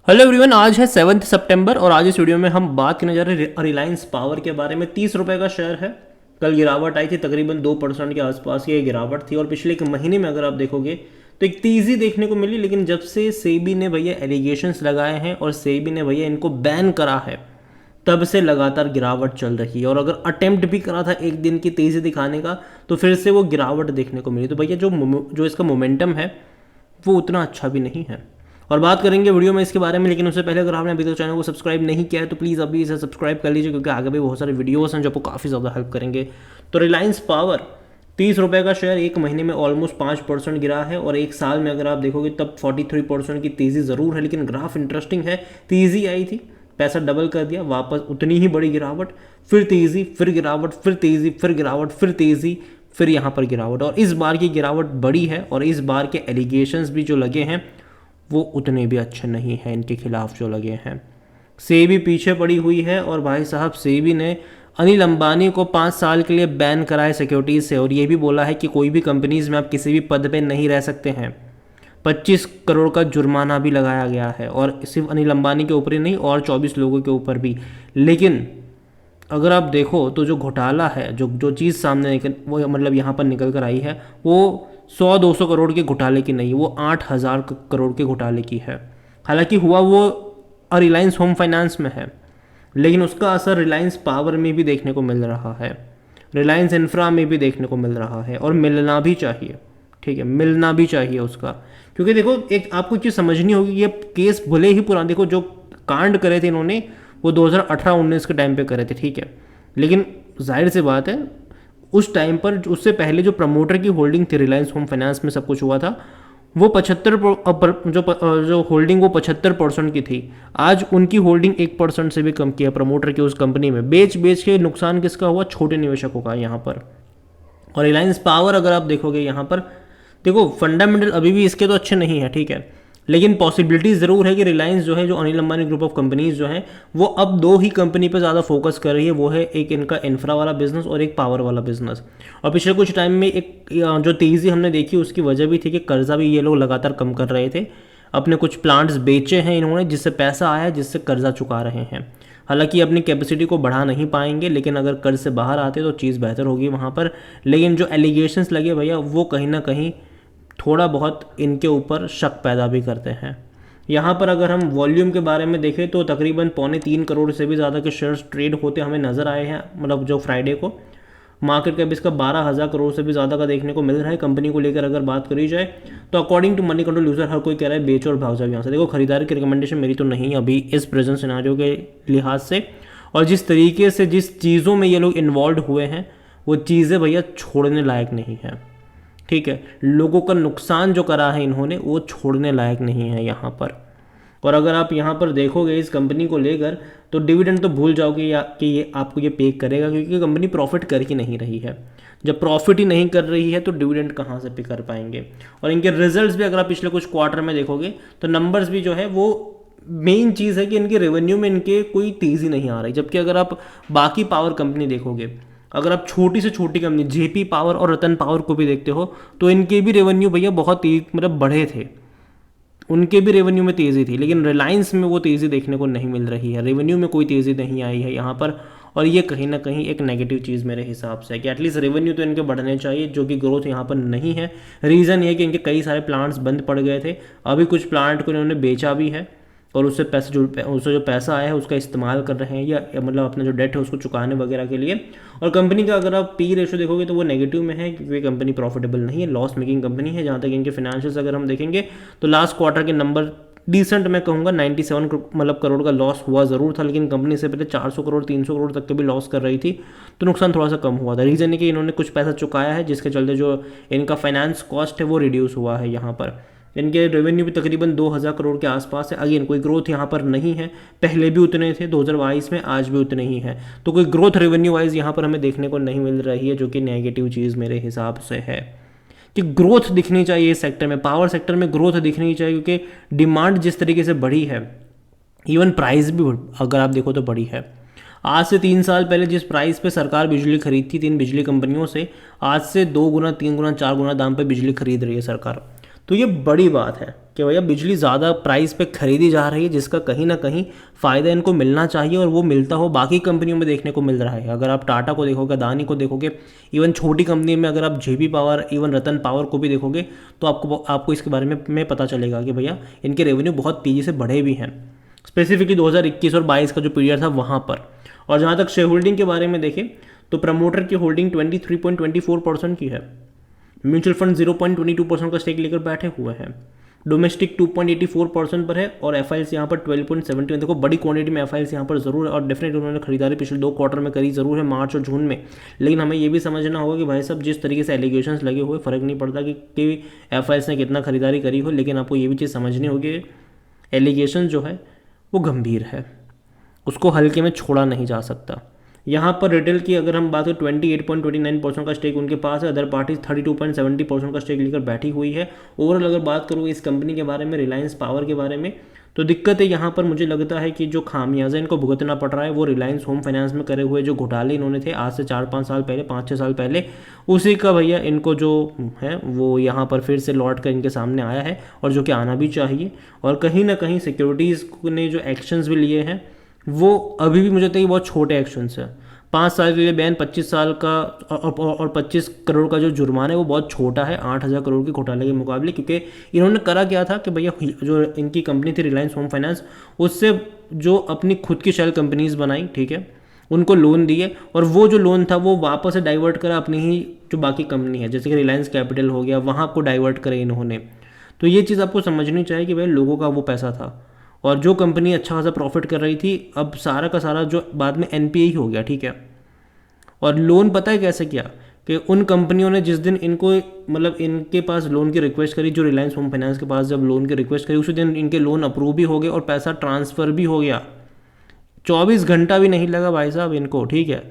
Hello everyone, आज है 7 सितंबर और आज इस वीडियो में हम बात करने जा रहे हैं रिलायंस पावर के बारे में। 30 रुपये का शेयर है। कल गिरावट आई थी, तकरीबन 2% के आसपास की ये गिरावट थी और पिछले एक महीने में अगर आप देखोगे तो एक तेज़ी देखने को मिली। लेकिन जब से सेबी ने भैया एलिगेशंस लगाए हैं और सेबी ने भैया इनको बैन करा है, तब से लगातार गिरावट चल रही है। और अगर अटेम्प्ट भी करा था एक दिन की तेज़ी दिखाने का तो फिर से वो गिरावट देखने को मिली। तो भैया जो इसका मोमेंटम है वो उतना अच्छा भी नहीं है और बात करेंगे वीडियो में इसके बारे में। लेकिन उससे पहले अगर आपने अभी तक चैनल को सब्सक्राइब नहीं किया है तो प्लीज़ अभी इसे सब्सक्राइब कर लीजिए, क्योंकि आगे भी बहुत सारे वीडियोस हैं जो आपको काफ़ी ज़्यादा हेल्प करेंगे। तो रिलायंस पावर 30 रुपये का शेयर एक महीने में ऑलमोस्ट 5% गिरा है और एक साल में अगर आप देखोगे तब 43% की तेज़ी ज़रूर है। लेकिन ग्राफ इंटरेस्टिंग है, तेज़ी आई थी, पैसा डबल कर दिया, वापस उतनी ही बड़ी गिरावट, फिर तेज़ी, फिर गिरावट, फिर तेज़ी, फिर गिरावट, फिर तेज़ी, फिर यहाँ पर गिरावट। और इस बार की गिरावट बड़ी है और इस बार के एलिगेशंस भी जो लगे हैं वो उतने भी अच्छे नहीं हैं इनके खिलाफ जो लगे हैं। सेबी पीछे पड़ी हुई है और भाई साहब सेबी ने अनिल अंबानी को 5 साल के लिए बैन करा है सिक्योरिटीज़ से और ये भी बोला है कि कोई भी कंपनीज में आप किसी भी पद पे नहीं रह सकते हैं। 25 करोड़ का जुर्माना भी लगाया गया है और सिर्फ अनिल अंबानी के ऊपर ही नहीं और 24 लोगों के ऊपर भी। लेकिन अगर आप देखो तो जो घोटाला है, जो जो चीज़ सामने निकल वो मतलब यहाँ पर निकल कर आई है, वो 100-200 करोड़ के घोटाले की नहीं, वो 8,000 करोड़ के घोटाले की है। हालांकि हुआ वो रिलायंस होम फाइनेंस में है, लेकिन उसका असर रिलायंस पावर में भी देखने को मिल रहा है, रिलायंस इंफ्रा में भी देखने को मिल रहा है और मिलना भी चाहिए। ठीक है, मिलना भी चाहिए उसका, क्योंकि देखो एक आपको चीज़ समझनी होगी, ये केस भले ही पुराना, देखो जो कांड करे थे इन्होंने वो 2018-19 के टाइम पे करे थे, ठीक है। लेकिन जाहिर सी बात है उस टाइम पर उससे पहले जो प्रमोटर की होल्डिंग थी रिलायंस होम फाइनेंस में सब कुछ हुआ था, वो 75 जो होल्डिंग वो 75% की थी। आज उनकी होल्डिंग 1% से भी कम किया प्रमोटर की उस कंपनी में। बेच बेच के नुकसान किसका हुआ? छोटे निवेशकों का यहाँ पर। और रिलायंस पावर अगर आप देखोगे यहाँ पर, देखो फंडामेंटल अभी भी इसके तो अच्छे नहीं है, ठीक है, लेकिन पॉसिबिलिटी ज़रूर है कि रिलायंस जो है, जो Anil Ambani group of companies जो हैं, वो अब दो ही कंपनी पर ज़्यादा फोकस कर रही है। वो है एक इनका इंफ्रा वाला बिजनेस और एक पावर वाला बिजनेस। और पिछले कुछ टाइम में एक जो तेज़ी हमने देखी उसकी वजह भी थी कि कर्जा भी ये लोग लगातार कम कर रहे थे। अपने कुछ प्लांट्स बेचे हैं इन्होंने, जिससे पैसा आया, जिससे कर्जा चुका रहे हैं। हालांकि अपनी कैपेसिटी को बढ़ा नहीं पाएंगे, लेकिन अगर कर्ज से बाहर आते तो चीज़ बेहतर होगी वहाँ पर। लेकिन जो एलिगेशंस लगे भैया, वो कहीं ना कहीं थोड़ा बहुत इनके ऊपर शक पैदा भी करते हैं। यहाँ पर अगर हम वॉल्यूम के बारे में देखें तो तकरीबन 2.25 करोड़ से भी ज़्यादा के शेयर्स ट्रेड होते हमें नज़र आए हैं, मतलब जो फ्राइडे को। मार्केट कैप इसका 12,000 करोड़ से भी ज़्यादा का देखने को मिल रहा है। कंपनी को लेकर अगर बात करी जाए तो according to Moneycontrol user हर कोई कह रहा है बेचो और भाग जाओ यहाँ से। देखो खरीदारी की रिकमेंडेशन मेरी तो नहीं अभी इस प्रेजेंट सिनारियो के लिहाज से, और जिस तरीके से जिस चीज़ों में ये लोग इन्वॉल्व हुए हैं वो चीज़ें भैया छोड़ने लायक नहीं है। ठीक है, लोगों का नुकसान जो करा है इन्होंने वो छोड़ने लायक नहीं है यहाँ पर। और अगर आप यहाँ पर देखोगे इस कंपनी को लेकर तो डिविडेंड तो भूल जाओगे या कि ये आपको ये पे करेगा, क्योंकि कंपनी प्रॉफिट कर ही नहीं रही है। जब प्रॉफिट ही नहीं कर रही है तो डिविडेंड कहाँ से पे कर पाएंगे। और इनके रिजल्ट्स भी अगर आप पिछले कुछ क्वार्टर में देखोगे तो नंबर्स भी जो है वो, मेन चीज़ है कि इनके रेवेन्यू में इनके कोई तेज़ी नहीं आ रही। जबकि अगर आप बाकी पावर कंपनी देखोगे, अगर आप छोटी से छोटी कंपनी जेपी पावर और रतन पावर को भी देखते हो तो इनके भी रेवेन्यू भैया बहुत तेज मतलब बढ़े थे, उनके भी रेवेन्यू में तेज़ी थी। लेकिन रिलायंस में वो तेज़ी देखने को नहीं मिल रही है, रेवेन्यू में कोई तेज़ी नहीं आई है यहाँ पर। और ये कहीं ना कहीं एक नेगेटिव चीज़ मेरे हिसाब से है कि एटलीस्ट रेवेन्यू तो इनके बढ़ने चाहिए, जो कि ग्रोथ यहाँ पर नहीं है। रीज़न ये है कि इनके कई सारे प्लांट्स बंद पड़ गए थे, अभी कुछ प्लांट को इन्होंने बेचा भी है और उससे जो पैसा आया है उसका इस्तेमाल कर रहे हैं, या मतलब अपना जो डेट है उसको चुकाने वगैरह के लिए। और कंपनी का अगर आप पी रेशो देखोगे तो वो नेगेटिव में है, क्योंकि कंपनी प्रॉफिटेबल नहीं है, लॉस मेकिंग कंपनी है। जहाँ तक इनके फाइनेंशियल्स अगर हम देखेंगे तो लास्ट क्वार्टर के नंबर डिसेंट मैं कहूँगा, 97 मतलब करोड़ का लॉस हुआ ज़रूर था, लेकिन कंपनी से पहले 400 करोड़ 300 करोड़ तक के भी लॉस कर रही थी, तो नुकसान थोड़ा सा कम हुआ था। रीज़न है कि इन्होंने कुछ पैसा चुकाया है, जिसके चलते जो इनका फाइनेंस कॉस्ट है वो रिड्यूस हुआ है यहाँ पर। इनके रेवेन्यू भी तकरीबन 2,000 करोड़ के आसपास है। अगेन कोई ग्रोथ यहाँ पर नहीं है, पहले भी उतने थे 2022 में, आज भी उतने ही है। तो कोई ग्रोथ रेवेन्यू वाइज यहाँ पर हमें देखने को नहीं मिल रही है, जो कि नेगेटिव चीज़ मेरे हिसाब से है कि ग्रोथ दिखनी चाहिए इस सेक्टर में, पावर सेक्टर में ग्रोथ दिखनी चाहिए, क्योंकि डिमांड जिस तरीके से बढ़ी है, इवन प्राइस भी अगर आप देखो तो बढ़ी है। आज से 3 साल पहले जिस प्राइस पे सरकार बिजली खरीदती थी इन बिजली कंपनियों से, आज से 2 गुना 3 गुना 4 गुना दाम पे बिजली खरीद रही है सरकार। तो ये बड़ी बात है कि भैया बिजली ज़्यादा प्राइस पे खरीदी जा रही है, जिसका कहीं ना कहीं फ़ायदा इनको मिलना चाहिए और वो मिलता हो बाकी कंपनियों में देखने को मिल रहा है। अगर आप टाटा को देखोगे, अदानी को देखोगे, इवन छोटी कंपनी में अगर आप जेपी पावर, इवन रतन पावर को भी देखोगे, तो आपको इसके बारे में पता चलेगा कि भैया इनके रेवेन्यू बहुत तेज़ी से बढ़े भी हैं, स्पेसिफिकली 2021 और 22 का जो पीरियड था वहाँ पर। और जहाँ तक शेयर होल्डिंग के बारे में देखें तो प्रमोटर की होल्डिंग 23.24% की है, म्यूचुअल फंड 0.22% का स्टेक लेकर बैठे हुए हैं, डोमेस्टिक 2.84% पर है और एफ आई यहाँ पर 12.71। देखो बड़ी क्वांटिटी में एफ आई यहाँ पर जरूर है और डेफिनेटली उन्होंने खरीदारी पिछले 2 क्वार्टर में करी जरूर है, मार्च और जून में। लेकिन हमें ये भी समझना होगा कि भाई साहब जिस तरीके से एलिगेशंस लगे हुए, फ़र्क नहीं पड़ता कि एफ आई ने कितना खरीदारी करी हो, लेकिन आपको ये भी चीज़ समझनी होगी एलिगेशन जो है वो गंभीर है, उसको हल्के में छोड़ा नहीं जा सकता। यहाँ पर रिटेल की अगर हम बात करें 28.29% का स्टेक उनके पास है, अदर पार्टीज 32.70% का स्टेक लेकर बैठी हुई है। ओवरऑल अगर बात करूँ इस कंपनी के बारे में, रिलायंस पावर के बारे में, तो दिक्कत है यहाँ पर मुझे लगता है कि जो खामियाजा इनको भुगतना पड़ रहा है वो रिलायंस होम फाइनेंस में करे हुए जो घोटाले इन्होंने थे आज से 4-5 साल पहले, 5-6 साल पहले, उसी का भैया इनको जो है वो यहाँ पर फिर से लौट कर इनके सामने आया है और जो कि आना भी चाहिए। और कहीं ना कहीं सिक्योरिटीज़ ने जो एक्शंस भी लिए हैं वो अभी भी मुझे लगता है कि बहुत छोटे एक्शंस हैं। 5 साल के लिए बैन, 25 साल का और 25 करोड़ का जो जुर्माना है वो बहुत छोटा है 8,000 करोड़ के घोटाले के मुकाबले। क्योंकि इन्होंने करा क्या था कि भैया जो इनकी कंपनी थी रिलायंस होम फाइनेंस, उससे जो अपनी खुद की शेल कंपनीज बनाई, ठीक है, उनको लोन दिए और वो जो लोन था वो वापस से डाइवर्ट करा अपनी ही जो बाकी कंपनी है, जैसे कि रिलायंस कैपिटल हो गया, वहाँ को डाइवर्ट करे इन्होंने। तो ये चीज़ आपको समझनी चाहिए कि भाई लोगों का वो पैसा था और जो कंपनी अच्छा खासा प्रॉफिट कर रही थी, अब सारा का सारा जो बाद में एनपीए ही हो गया, ठीक है। और लोन पता है कैसे किया कि उन कंपनियों ने जिस दिन इनको मतलब इनके पास लोन की रिक्वेस्ट करी, जो रिलायंस होम फाइनेंस के पास जब लोन की रिक्वेस्ट करी, उसी दिन इनके लोन अप्रूव भी हो गए और पैसा ट्रांसफ़र भी हो गया। 24 घंटा भी नहीं लगा भाई साहब इनको, ठीक है।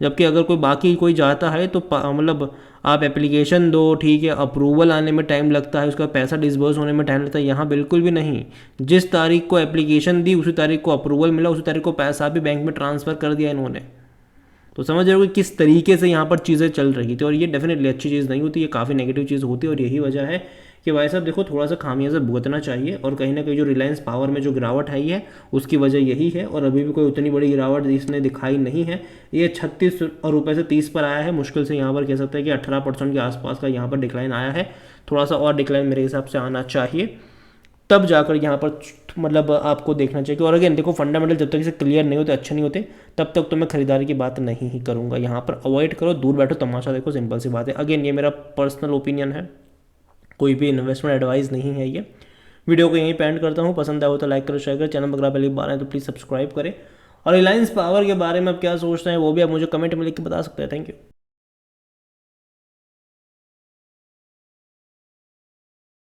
जबकि अगर कोई बाकी कोई जाता है तो मतलब आप एप्लीकेशन दो, ठीक है, अप्रूवल आने में टाइम लगता है, उसका पैसा डिस्बर्स होने में टाइम लगता है। यहाँ बिल्कुल भी नहीं, जिस तारीख को एप्लीकेशन दी उसी तारीख को अप्रूवल मिला, उसी तारीख को पैसा भी बैंक में ट्रांसफ़र कर दिया इन्होंने। तो समझ रहे हो कि किस तरीके से यहाँ पर चीज़ें चल रही थी। और ये डेफिनेटली अच्छी चीज़ नहीं होती, ये काफ़ी नेगेटिव चीज़ होती है। और यही वजह है कि भाई साहब देखो थोड़ा सा खामियाजा भुगतना चाहिए। और कहीं ना कहीं जो रिलायंस पावर में जो गिरावट आई है उसकी वजह यही है, और अभी भी कोई उतनी बड़ी गिरावट इसने दिखाई नहीं है। ये 36 रुपये से 30 पर आया है, मुश्किल से यहाँ पर कह सकते हैं कि 18% के आसपास का यहाँ पर डिक्लाइन आया है। थोड़ा सा और डिक्लाइन मेरे हिसाब से आना चाहिए, तब जाकर यहाँ पर मतलब आपको देखना चाहिए। और अगेन देखो फंडामेंटल जब तक इसे क्लियर नहीं होते, अच्छे नहीं होते, तब तक तो मैं खरीदारी की बात नहीं ही करूँगा। यहाँ पर अवॉइड करो, दूर बैठो, तमाशा देखो, सिंपल सी बात है। अगेन ये मेरा पर्सनल ओपिनियन है, कोई भी इन्वेस्टमेंट एडवाइस नहीं है ये। वीडियो को यहीं पे एंड करता हूँ। पसंद आया हो तो लाइक करो, शेयर करो, चैनल पर अगर पहली बार आए तो प्लीज़ सब्सक्राइब करें। और रिलायंस पावर के बारे में आप क्या सोचते हैं वो भी आप मुझे कमेंट में लिख के बता सकते हैं। Thank you.